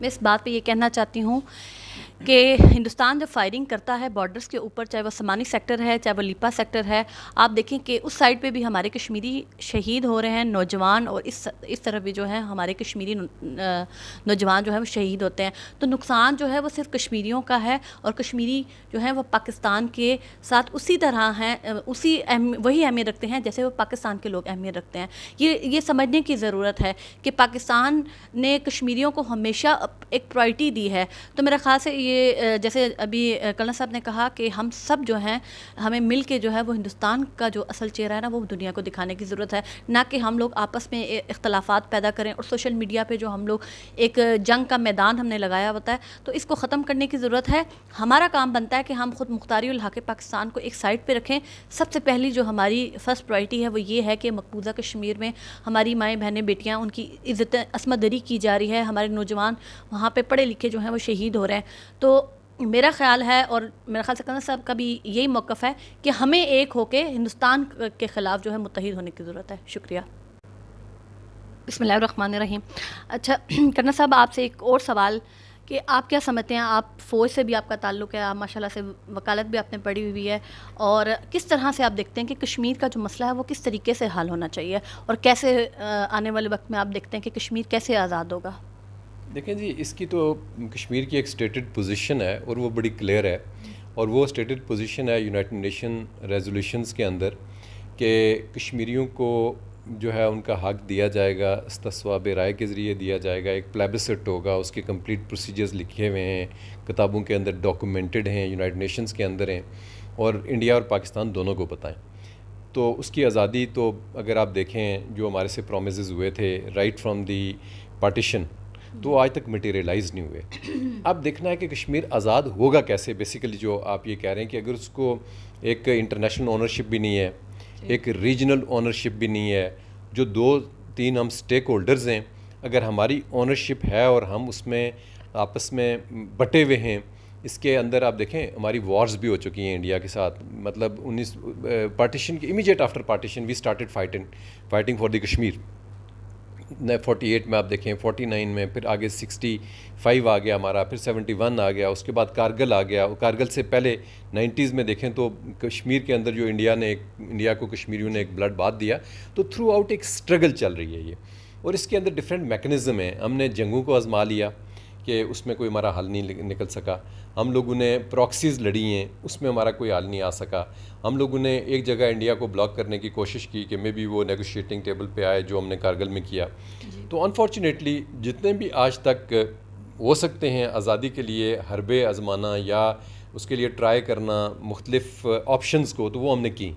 میں اس بات پہ یہ کہنا چاہتی ہوں کہ ہندوستان جب فائرنگ کرتا ہے بارڈرز کے اوپر، چاہے وہ سمانی سیکٹر ہے، چاہے وہ لیپا سیکٹر ہے، آپ دیکھیں کہ اس سائڈ پہ بھی ہمارے کشمیری شہید ہو رہے ہیں، نوجوان، اور اس طرف بھی جو ہے ہمارے کشمیری نوجوان جو ہے وہ شہید ہوتے ہیں. تو نقصان جو ہے وہ صرف کشمیریوں کا ہے، اور کشمیری جو ہیں وہ پاکستان کے ساتھ اسی طرح ہیں، وہی اہمیت رکھتے ہیں جیسے وہ پاکستان کے لوگ اہمیت رکھتے ہیں. یہ سمجھنے کی ضرورت ہے کہ پاکستان نے کشمیریوں کو ہمیشہ ایک پرائرٹی دی ہے. تو میرے خیال سے یہ جیسے ابھی کنول صاحب نے کہا کہ ہم سب جو ہیں ہمیں مل کے جو ہے وہ ہندوستان کا جو اصل چہرہ ہے نا وہ دنیا کو دکھانے کی ضرورت ہے، نہ کہ ہم لوگ آپس میں اختلافات پیدا کریں. اور سوشل میڈیا پہ جو ہم لوگ ایک جنگ کا میدان ہم نے لگایا ہوتا ہے، تو اس کو ختم کرنے کی ضرورت ہے. ہمارا کام بنتا ہے کہ ہم خود مختاری الحق پاکستان کو ایک سائڈ پہ رکھیں. سب سے پہلی جو ہماری فرسٹ پرائرٹی ہے وہ یہ ہے کہ مقبوضہ کشمیر میں ہماری مائیں بہنیں بیٹیاں ان کی عزت عصمت دری کی جا رہی ہے، ہمارے نوجوان وہاں پہ پڑھے لکھے جو ہیں وہ شہید ہو رہے ہیں. تو میرا خیال ہے، اور میرا خیال سے کنول صاحب کا بھی یہی موقف ہے، کہ ہمیں ایک ہو کے ہندوستان کے خلاف جو ہے متحد ہونے کی ضرورت ہے. شکریہ. بسم اللہ الرحمن الرحیم. اچھا کنول صاحب، آپ سے ایک اور سوال کہ آپ کیا سمجھتے ہیں، آپ فوج سے بھی آپ کا تعلق ہے، آپ ماشاء اللہ سے وکالت بھی آپ نے پڑھی ہوئی ہے، اور کس طرح سے آپ دیکھتے ہیں کہ کشمیر کا جو مسئلہ ہے وہ کس طریقے سے حل ہونا چاہیے، اور کیسے آنے والے وقت میں آپ دیکھتے ہیں کہ کشمیر کیسے آزاد ہوگا؟ دیکھیں جی، اس کی تو کشمیر کی ایک سٹیٹڈ پوزیشن ہے اور وہ بڑی کلیئر ہے، اور وہ سٹیٹڈ پوزیشن ہے یونائٹڈ نیشن ریزولوشنز کے اندر کہ کشمیریوں کو جو ہے ان کا حق دیا جائے گا، استصواب رائے کے ذریعے دیا جائے گا. ایک پلیبسٹ ہوگا، اس کے کمپلیٹ پروسیجرز لکھے ہوئے ہیں، کتابوں کے اندر ڈاکومنٹڈ ہیں، یونائٹڈ نیشنز کے اندر ہیں، اور انڈیا اور پاکستان دونوں کو پتہ ہیں. تو اس کی آزادی تو اگر آپ دیکھیں جو ہمارے سے پرومسز ہوئے تھے رائٹ فرام دی پارٹیشن، تو آج تک مٹیریلائز نہیں ہوئے. اب دیکھنا ہے کہ کشمیر آزاد ہوگا کیسے. بیسیکلی جو آپ یہ کہہ رہے ہیں کہ اگر اس کو ایک انٹرنیشنل اونرشپ بھی نہیں ہے، ایک ریجنل اونرشپ بھی نہیں ہے، جو 2-3 ہم سٹیک ہولڈرز ہیں، اگر ہماری اونرشپ ہے اور ہم اس میں آپس میں بٹے ہوئے ہیں. اس کے اندر آپ دیکھیں ہماری وارز بھی ہو چکی ہیں انڈیا کے ساتھ، مطلب 19 پارٹیشن کے immediate after partition we started fighting for the Kashmir. 48 میں آپ دیکھیں، 49 میں، پھر آگے 65 آ گیا ہمارا، پھر 71 آ گیا، اس کے بعد کارگل آ گیا. کارگل سے پہلے 90s میں دیکھیں تو کشمیر کے اندر جو انڈیا کو کشمیریوں نے ایک بلڈ بات دیا. تو تھرو آؤٹ ایک سٹرگل چل رہی ہے یہ، اور اس کے اندر ڈفرینٹ میکنزم ہیں. ہم نے جنگوں کو آزما لیا کہ اس میں کوئی ہمارا حل نہیں نکل سکا. ہم لوگوں نے پراکسیز لڑی ہیں، اس میں ہمارا کوئی حل نہیں آ سکا. ہم لوگوں نے ایک جگہ انڈیا کو بلاک کرنے کی کوشش کی کہ میں بھی وہ نیگوشیٹنگ ٹیبل پہ آئے، جو ہم نے کارگل میں کیا. تو انفارچونیٹلی جتنے بھی آج تک ہو سکتے ہیں آزادی کے لیے حربے آزمانا یا اس کے لیے ٹرائی کرنا مختلف آپشنز کو، تو وہ ہم نے کی،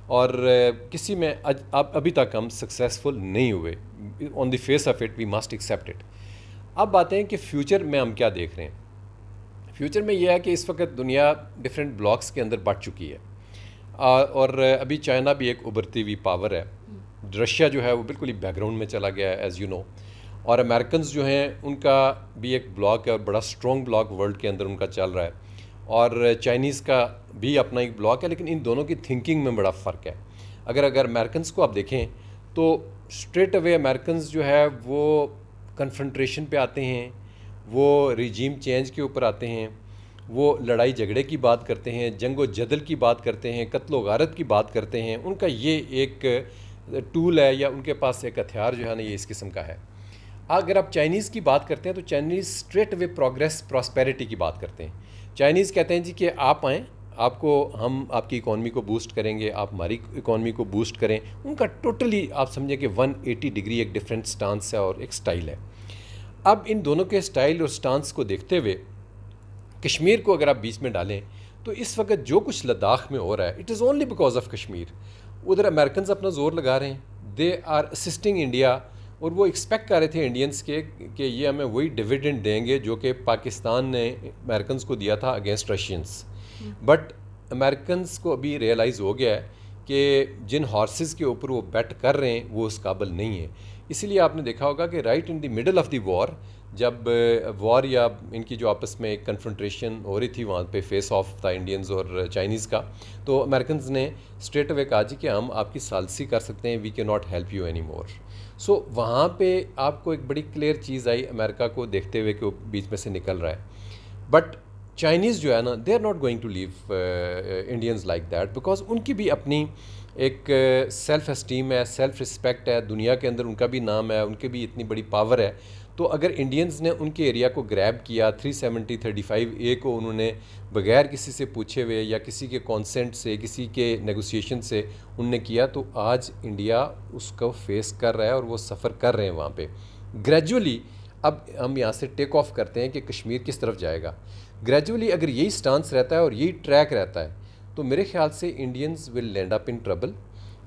اور کسی میں ابھی تک ہم سکسیزفل نہیں ہوئے. On the face of it we must accept it. اب باتیں ہیں کہ فیوچر میں ہم کیا دیکھ رہے ہیں. فیوچر میں یہ ہے کہ اس وقت دنیا ڈفرینٹ بلاکس کے اندر بٹ چکی ہے، اور ابھی چائنا بھی ایک ابھرتی ہوئی پاور ہے. رشیا جو ہے وہ بالکل ہی بیک گراؤنڈ میں چلا گیا ہے ایز یو نو، اور امریکنز جو ہیں ان کا بھی ایک بلاک ہے، اور بڑا اسٹرانگ بلاک ورلڈ کے اندر ان کا چل رہا ہے، اور چائنیز کا بھی اپنا ایک بلاک ہے. لیکن ان دونوں کی تھنکنگ میں بڑا فرق ہے. اگر امریکنز کو آپ دیکھیں تو اسٹریٹ اوے امریکنز جو ہے وہ کنفرنٹریشن پہ آتے ہیں، وہ ریجیم چینج کے اوپر آتے ہیں، وہ لڑائی جھگڑے کی بات کرتے ہیں، جنگ و جدل کی بات کرتے ہیں، قتل و غارت کی بات کرتے ہیں. ان کا یہ ایک ٹول ہے، یا ان کے پاس ایک ہتھیار جو ہے نا یہ اس قسم کا ہے. اگر آپ چائنیز کی بات کرتے ہیں تو Chinese straight away progress prosperity کی بات کرتے ہیں. چائنیز کہتے ہیں جی کہ آپ آئیں، ہم آپ کی اکانومی کو بوسٹ کریں گے، آپ ہماری اکانومی کو بوسٹ کریں. ان کا ٹوٹلی آپ سمجھیں کہ 180 ڈگری ایک ڈفرینٹ سٹانس ہے اور ایک سٹائل ہے. اب ان دونوں کے سٹائل اور سٹانس کو دیکھتے ہوئے کشمیر کو اگر آپ بیچ میں ڈالیں تو اس وقت جو کچھ لداخ میں ہو رہا ہے it is only because of Kashmir. ادھر امریکنز اپنا زور لگا رہے ہیں، دے آر اسسٹنگ انڈیا، اور وہ ایکسپیکٹ کر رہے تھے انڈینس کے کہ یہ ہمیں وہی ڈویڈنڈ دیں گے جو کہ پاکستان نے امریکنز کو دیا تھا اگینسٹ رشینز. بٹ امریکنز کو ابھی ریئلائز ہو گیا ہے کہ جن ہارسز کے اوپر وہ بیٹ کر رہے ہیں وہ اس قابل نہیں ہیں. اسی لیے آپ نے دیکھا ہوگا کہ right in the middle of the war, جب وار یا ان کی جو آپس میں ایک کنفرنٹریشن ہو رہی تھی وہاں پہ فیس آف تھا انڈینز اور چائنیز کا، تو امریکنز نے اسٹریٹ اوے کہا جی کہ ہم آپ کی ثالثی کر سکتے ہیں، we can not help you anymore. So وہاں پہ آپ کو ایک بڑی کلیئر چیز آئی امریکہ کو دیکھتے ہوئے کہ وہ بیچ میں سے نکل رہا ہے. بٹ چائنیز جو ہے نا they are not going to leave Indians like that, because ان کی بھی اپنی ایک سیلف اسٹیم ہے, سیلف رسپیکٹ ہے, دنیا کے اندر ان کا بھی نام ہے, ان کے بھی اتنی بڑی پاور ہے. تو اگر انڈینز نے ان کے ایریا کو گریب کیا 370-35A کو انہوں نے بغیر کسی سے پوچھے ہوئے یا کسی کے کانسنٹ سے, کسی کے نیگوسیشن سے ان نے کیا, تو آج انڈیا اس کو فیس کر رہا ہے اور وہ سفر کر رہے ہیں وہاں پہ گریجولی. اب ہم یہاں سے ٹیک آف کرتے ہیں کہ کشمیر کس طرف جائے گا. گریجولی اگر یہی سٹانس رہتا ہے اور یہی ٹریک رہتا ہے تو میرے خیال سے Indians will land up in trouble.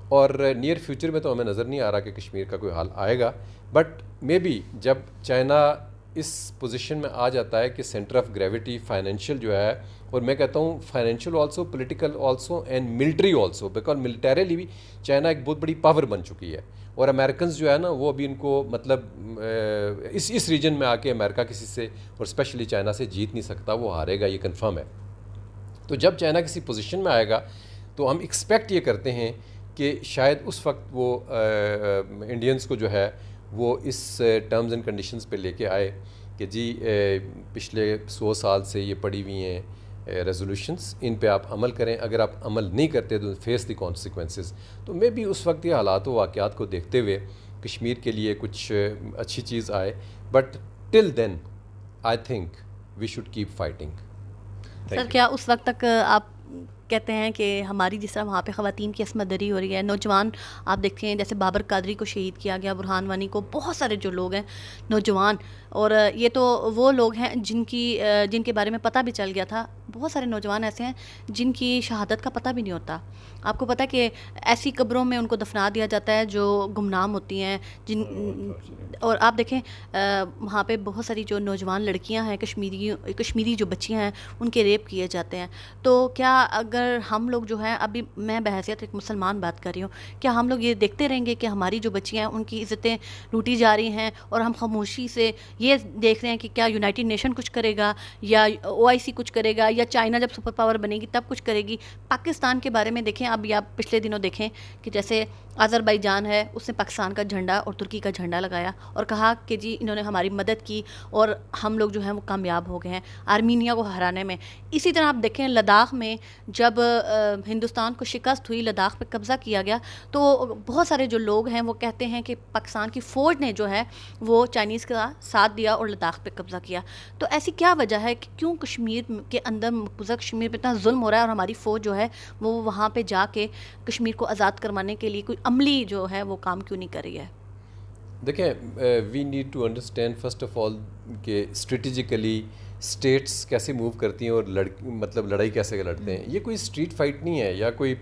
اور نیئر فیوچر میں تو ہمیں نظر نہیں آ رہا کہ کشمیر کا کوئی حال آئے گا, بٹ مے بی جب چائنا اس پوزیشن میں آ جاتا ہے کہ سینٹر آف گریوٹی فائنینشیل جو ہے, اور میں کہتا ہوں financial also, political also and military also, because militarily بھی چائنا ایک بہت بڑی پاور بن چکی ہے. اور امریکنز جو ہے نا وہ ابھی ان کو مطلب اس ریجن میں آ کے امریکہ کسی سے اور اسپیشلی چائنا سے جیت نہیں سکتا, وہ ہارے گا, یہ کنفرم ہے. تو جب چائنا کسی پوزیشن میں آئے گا تو ہم ایکسپیکٹ یہ کرتے ہیں کہ شاید اس وقت وہ انڈینز کو جو ہے وہ اس ٹرمز اینڈ کنڈیشنز پہ لے کے آئے کہ جی پچھلے 100 سال سے یہ پڑی ہوئی ہیں ریزولوشنز, ان پہ آپ عمل کریں, اگر آپ عمل نہیں کرتے تو فیس دی کانسیکوینسز. تو میں بھی اس وقت یہ حالات و واقعات کو دیکھتے ہوئے کشمیر کے لیے کچھ اچھی چیز آئے, but till then I think we should keep fighting. Sir کیا اس وقت تک آپ کہتے ہیں کہ ہماری جس طرح وہاں پہ خواتین کی عصمت دری ہو رہی ہے, نوجوان آپ دیکھتے ہیں جیسے بابر قادری کو شہید کیا گیا, برہان وانی کو, بہت سارے جو لوگ ہیں نوجوان, اور یہ تو وہ لوگ ہیں جن کے بارے میں پتہ بھی چل گیا تھا, بہت سارے نوجوان ایسے ہیں جن کی شہادت کا پتہ بھی نہیں ہوتا. آپ کو پتہ کہ ایسی قبروں میں ان کو دفنا دیا جاتا ہے جو گمنام ہوتی ہیں, اور آپ دیکھیں وہاں پہ بہت ساری جو نوجوان لڑکیاں ہیں کشمیری جو بچیاں ہیں ان کے ریپ کیے جاتے ہیں. تو کیا اگر ہم لوگ جو ہیں, ابھی میں بحیثیت ایک مسلمان بات کر رہی ہوں, کیا ہم لوگ یہ دیکھتے رہیں گے کہ ہماری جو بچیاں ہیں ان کی عزتیں لوٹی جا رہی ہیں, اور ہم خاموشی سے یہ دیکھ رہے ہیں کہ کیا یونائٹڈ نیشن کچھ کرے گا, یا OIC کچھ کرے گا, یا چائنا جب سپر پاور بنے گی تب کچھ کرے گی. پاکستان کے بارے میں دیکھیں, اب آپ پچھلے دنوں دیکھیں کہ جیسے آذربائیجان ہے, اس نے پاکستان کا جھنڈا اور ترکی کا جھنڈا لگایا اور کہا کہ جی انہوں نے ہماری مدد کی اور ہم لوگ جو ہیں وہ کامیاب ہو گئے ہیں آرمینیا کو ہرانے میں. اسی طرح آپ دیکھیں لداخ میں جب ہندوستان کو شکست ہوئی, لداخ پہ قبضہ کیا گیا, تو بہت سارے جو لوگ ہیں وہ کہتے ہیں کہ پاکستان کی فوج نے جو ہے وہ چائنیز کا ساتھ دیا اور لداخ پہ قبضہ کیا. تو ایسی کیا وجہ ہے کہ کیوں کشمیر کے اندر مقبوضہ کشمیر پہ اتنا ظلم ہو رہا ہے, اور ہماری فوج جو ہے وہ وہاں پہ جا کے کشمیر کو آزاد کروانے کے لیے کوئی عملی جو ہے وہ کام کیوں نہیں کر رہی ہے؟ دیکھیں, we need to understand first of all کہ اسٹریٹجیکلی اسٹیٹس کیسے موو کرتی ہیں اور مطلب لڑائی کیسے لڑتے ہیں. یہ کوئی اسٹریٹ فائٹ نہیں ہے یا کوئی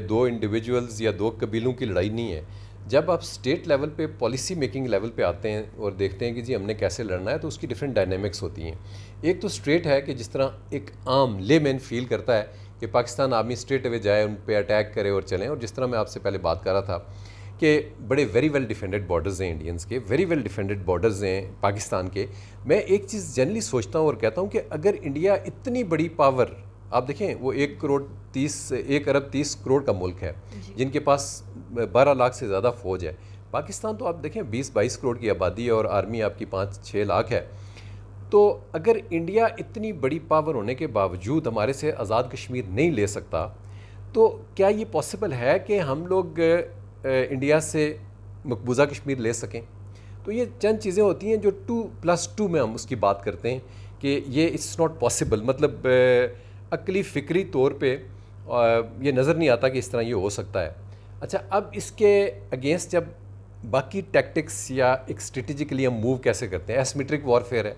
دو انڈیویجولز یا دو قبیلوں کی لڑائی نہیں ہے. جب آپ اسٹیٹ لیول پہ پالیسی میکنگ لیول پہ آتے ہیں اور دیکھتے ہیں کہ جی ہم نے کیسے لڑنا ہے, تو اس کی ڈفرینٹ ڈائنامکس ہوتی ہیں. ایک تو اسٹریٹ ہے کہ جس طرح ایک عام لے مین فیل کرتا ہے کہ پاکستان آرمی اسٹریٹ اوے جائے, ان پہ اٹیک کرے اور چلیں, اور جس طرح میں آپ سے پہلے بات کر رہا تھا کہ بڑے ویری ویل ڈیفینڈڈ بارڈرز ہیں انڈینس کے, ویری ویل ڈیفینڈڈ بارڈرز ہیں پاکستان کے. میں ایک چیز جنرلی سوچتا ہوں اور کہتا ہوں کہ اگر انڈیا اتنی بڑی پاور, آپ دیکھیں وہ 1 ارب 30 کروڑ کا ملک ہے جن کے پاس 12 لاکھ سے زیادہ فوج ہے. پاکستان تو آپ دیکھیں 20-22 کروڑ کی آبادی ہے اور آرمی آپ کی 5-6 لاکھ ہے. تو اگر انڈیا اتنی بڑی پاور ہونے کے باوجود ہمارے سے آزاد کشمیر نہیں لے سکتا, تو کیا یہ پاسبل ہے کہ ہم لوگ انڈیا سے مقبوضہ کشمیر لے سکیں؟ تو یہ چند چیزیں ہوتی ہیں جو 2+2 میں ہم اس کی بات کرتے ہیں کہ یہ اٹس ناٹ پاسبل. مطلب عقلی فکری طور پہ یہ نظر نہیں آتا کہ اس طرح یہ ہو سکتا ہے. اچھا, اب اس کے اگینسٹ جب باقی ٹیکٹکس یا ایک اسٹریٹجیکلی ہم موو کیسے کرتے ہیں, ایسمیٹرک وارفیئر ہے.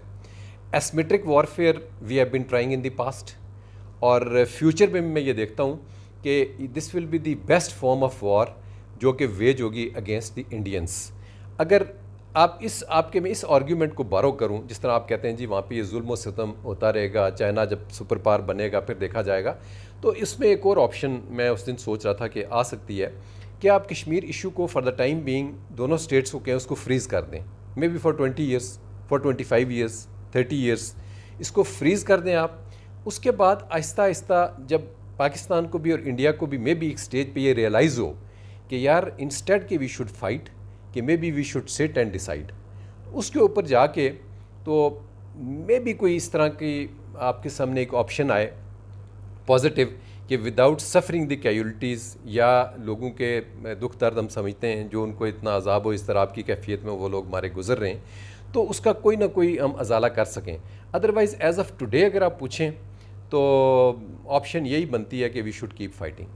Asymmetric warfare we have been trying in the past, اور فیوچر میں میں یہ دیکھتا ہوں کہ this will be the best form of war جو کہ ویج ہوگی اگینسٹ دی انڈینس. اگر میں اس آرگیومنٹ کو بارو کروں, جس طرح آپ کہتے ہیں جی وہاں پہ یہ ظلم و ستم ہوتا رہے گا, چائنا جب سپر پاور بنے گا پھر دیکھا جائے گا, تو اس میں ایک اور آپشن میں اس دن سوچ رہا تھا کہ آ سکتی ہے کہ آپ کشمیر ایشو کو فار دا ٹائم بینگ دونوں اسٹیٹس کو کہیں اس کو فریز کر دیں, maybe for 20 years, for 25 years, 30 years, اس کو فریز کر دیں آپ. اس کے بعد آہستہ آہستہ جب پاکستان کو بھی اور انڈیا کو بھی مے بی ایک سٹیج پہ یہ ریئلائز ہو کہ یار انسٹیڈ کہ وی شوڈ فائٹ, کہ maybe we should sit and decide. اس کے اوپر جا کے تو مے بی کوئی اس طرح کی آپ کے سامنے ایک آپشن آئے پازیٹیو کہ وداؤٹ سفرنگ دی کیجولٹیز, یا لوگوں کے دکھ درد ہم سمجھتے ہیں جو ان کو اتنا عذاب و اضطراب کی کیفیت میں وہ لوگ مارے گزر رہے ہیں, تو اس کا کوئی نہ کوئی ہم ازالہ کر سکیں. ادروائز ایز آف ٹوڈے اگر آپ پوچھیں تو آپشن یہی بنتی ہے کہ وی شوڈ کیپ فائٹنگ.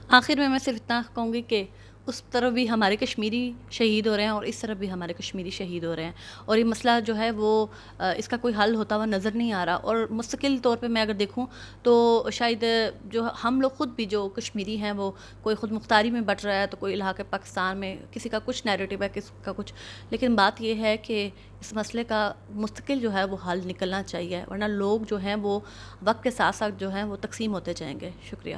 آخر میں صرف اتنا کہوں گی کہ اس طرف بھی ہمارے کشمیری شہید ہو رہے ہیں اور اس طرف بھی ہمارے کشمیری شہید ہو رہے ہیں, اور یہ مسئلہ جو ہے وہ اس کا کوئی حل ہوتا ہوا نظر نہیں آ رہا. اور مستقل طور پہ میں اگر دیکھوں تو شاید جو ہم لوگ خود بھی جو کشمیری ہیں وہ کوئی خود مختاری میں بٹ رہا ہے, تو کوئی الحاق پاکستان میں, کسی کا کچھ نیریٹو ہے, کسی کا کچھ. لیکن بات یہ ہے کہ اس مسئلے کا مستقل جو ہے وہ حل نکلنا چاہیے, ورنہ لوگ جو ہیں وہ وقت کے ساتھ ساتھ جو ہیں وہ تقسیم ہوتے جائیں گے. شکریہ.